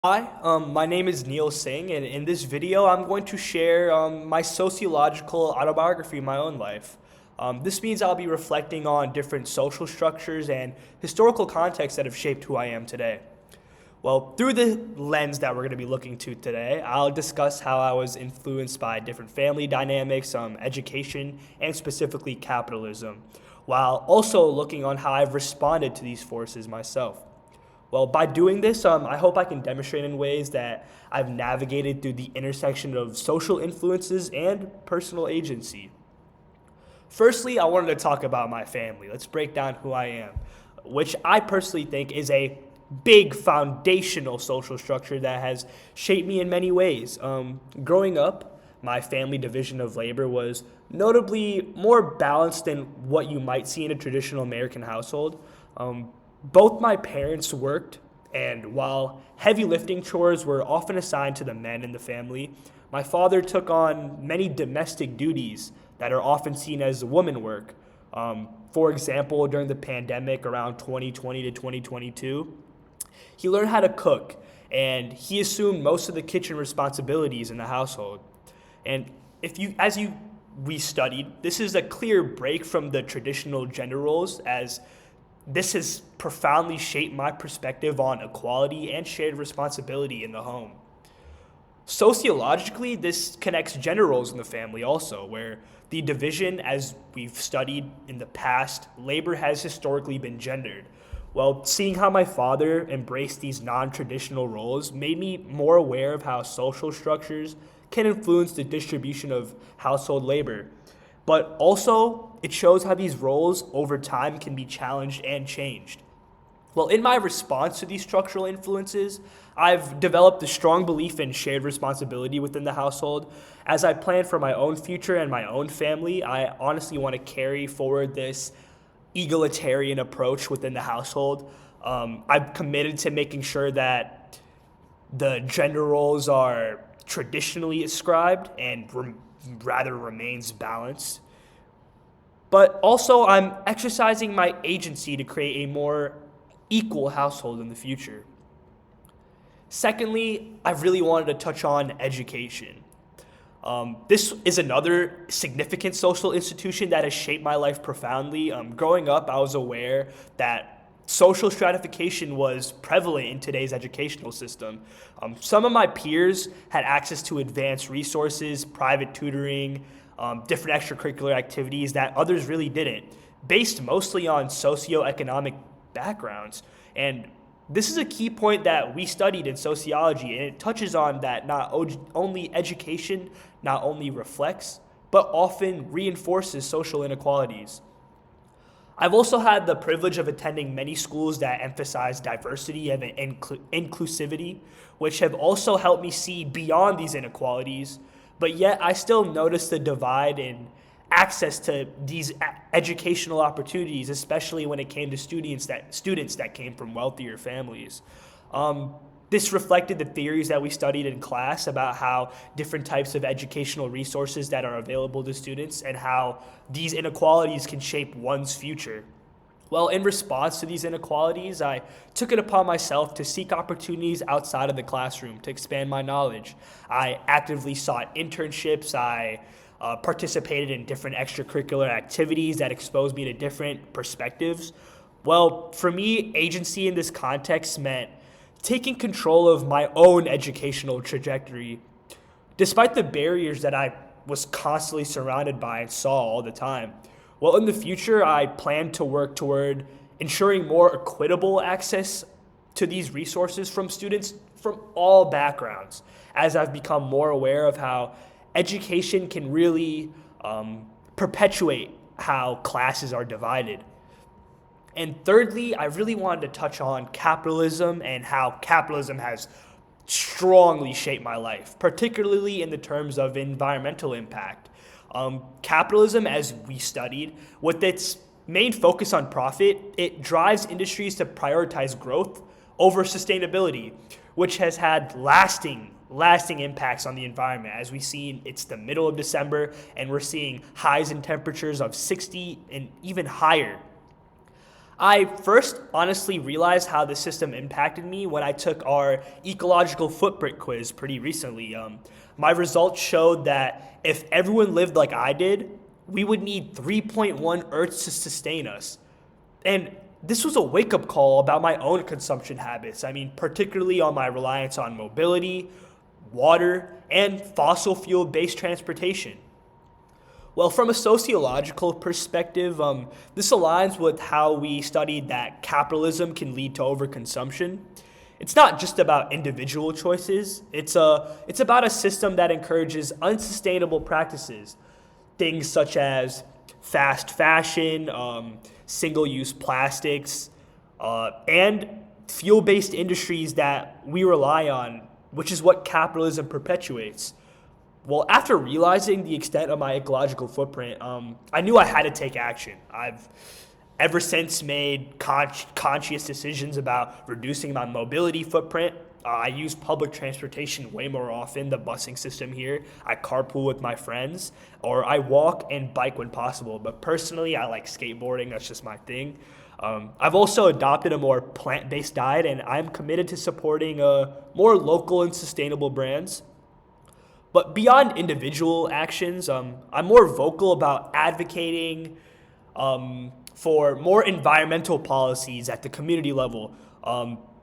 Hi, my name is Neil Singh, and in this video, I'm going to share my sociological autobiography of my own life. This means I'll be reflecting on different social structures and historical contexts that have shaped who I am today. Well, through the lens that we're going to be looking to today, I'll discuss how I was influenced by different family dynamics, education, and specifically capitalism, while also looking on how I've responded to these forces myself. Well, by doing this, I hope I can demonstrate in ways that I've navigated through the intersection of social influences and personal agency. Firstly, I wanted to talk about my family. Let's break down who I am, which I personally think is a big foundational social structure that has shaped me in many ways. Growing up, my family division of labor was notably more balanced than what you might see in a traditional American household. Both my parents worked, and while heavy lifting chores were often assigned to the men in the family, my father took on many domestic duties that are often seen as woman work. For example, during the pandemic around 2020 to 2022, he learned how to cook, and he assumed most of the kitchen responsibilities in the household. And if you, as you we studied, this is a clear break from the traditional gender roles, as this has profoundly shaped my perspective on equality and shared responsibility in the home. Sociologically, this connects gender roles in the family also, where the division, as we've studied in the past, labor has historically been gendered. Well, seeing how my father embraced these non traditional roles made me more aware of how social structures can influence the distribution of household labor. But also, it shows how these roles over time can be challenged and changed. Well, in my response to these structural influences, I've developed a strong belief in shared responsibility within the household. As I plan for my own future and my own family, I honestly want to carry forward this egalitarian approach within the household. I'm committed to making sure that the gender roles are traditionally ascribed and rather remains balanced. But also, I'm exercising my agency to create a more equal household in the future. Secondly, I really wanted to touch on education. This is another significant social institution that has shaped my life profoundly. Growing up, I was aware that social stratification was prevalent in today's educational system. Some of my peers had access to advanced resources, private tutoring, different extracurricular activities that others really didn't, based mostly on socioeconomic backgrounds. And this is a key point that we studied in sociology, and it touches on that not only education not only reflects, but often reinforces social inequalities. I've also had the privilege of attending many schools that emphasize diversity and inclusivity, which have also helped me see beyond these inequalities, but yet I still notice the divide in access to these educational opportunities, especially when it came to students that came from wealthier families. This reflected the theories that we studied in class about how different types of educational resources that are available to students and how these inequalities can shape one's future. Well, in response to these inequalities, I took it upon myself to seek opportunities outside of the classroom to expand my knowledge. I actively sought internships. I participated in different extracurricular activities that exposed me to different perspectives. Well, for me, agency in this context meant taking control of my own educational trajectory. Despite the barriers that I was constantly surrounded by and saw all the time. Well, in the future, I plan to work toward ensuring more equitable access to these resources from students from all backgrounds, as I've become more aware of how education can really perpetuate how classes are divided. And thirdly, I really wanted to touch on capitalism and how capitalism has strongly shaped my life, particularly in the terms of environmental impact. Capitalism, as we studied, with its main focus on profit, it drives industries to prioritize growth over sustainability, which has had lasting impacts on the environment. As we see, it's the middle of December, and we're seeing highs in temperatures of 60 and even higher. I first honestly realized how the system impacted me when I took our ecological footprint quiz pretty recently. My results showed that if everyone lived like I did, we would need 3.1 Earths to sustain us. And this was a wake up call about my own consumption habits. I mean, particularly on my reliance on mobility, water, and fossil fuel based transportation. Well, from a sociological perspective, this aligns with how we studied that capitalism can lead to overconsumption. It's not just about individual choices. It's about a system that encourages unsustainable practices, things such as fast fashion, single-use plastics, and fuel-based industries that we rely on, which is what capitalism perpetuates. Well, after realizing the extent of my ecological footprint, I knew I had to take action. I've ever since made conscious decisions about reducing my mobility footprint. I use public transportation way more often, the busing system here. I carpool with my friends, or I walk and bike when possible. But personally, I like skateboarding. That's just my thing. I've also adopted a more plant-based diet, and I'm committed to supporting more local and sustainable brands. But beyond individual actions, I'm more vocal about advocating for more environmental policies at the community level.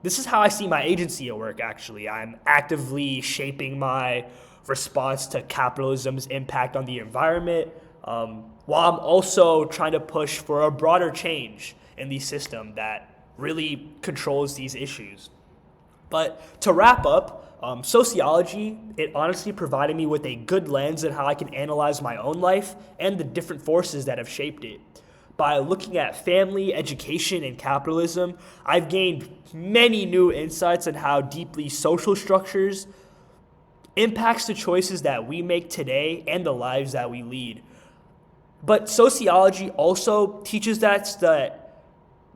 This is how I see my agency at work, actually. I'm actively shaping my response to capitalism's impact on the environment, while I'm also trying to push for a broader change in the system that really controls these issues. But to wrap up, sociology, it honestly provided me with a good lens on how I can analyze my own life and the different forces that have shaped it. By looking at family, education, and capitalism, I've gained many new insights on how deeply social structures impacts the choices that we make today and the lives that we lead. But sociology also teaches us that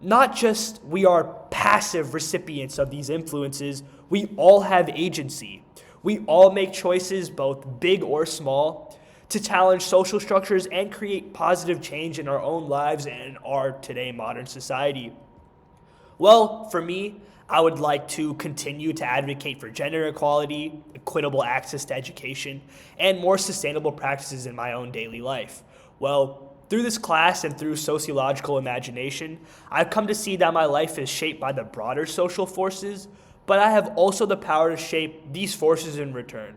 not just we are passive recipients of these influences, we all have agency. We all make choices, both big or small, to challenge social structures and create positive change in our own lives and in our today modern society. Well, for me, I would like to continue to advocate for gender equality, equitable access to education, and more sustainable practices in my own daily life. Well, through this class and through sociological imagination, I've come to see that my life is shaped by the broader social forces, but I have also the power to shape these forces in return.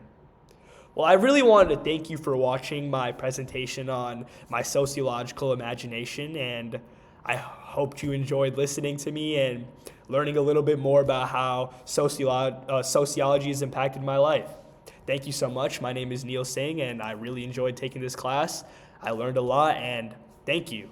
Well, I really wanted to thank you for watching my presentation on my sociological imagination, and I hoped you enjoyed listening to me and learning a little bit more about how sociology has impacted my life. Thank you so much. My name is Neil Singh, and I really enjoyed taking this class. I learned a lot, and thank you.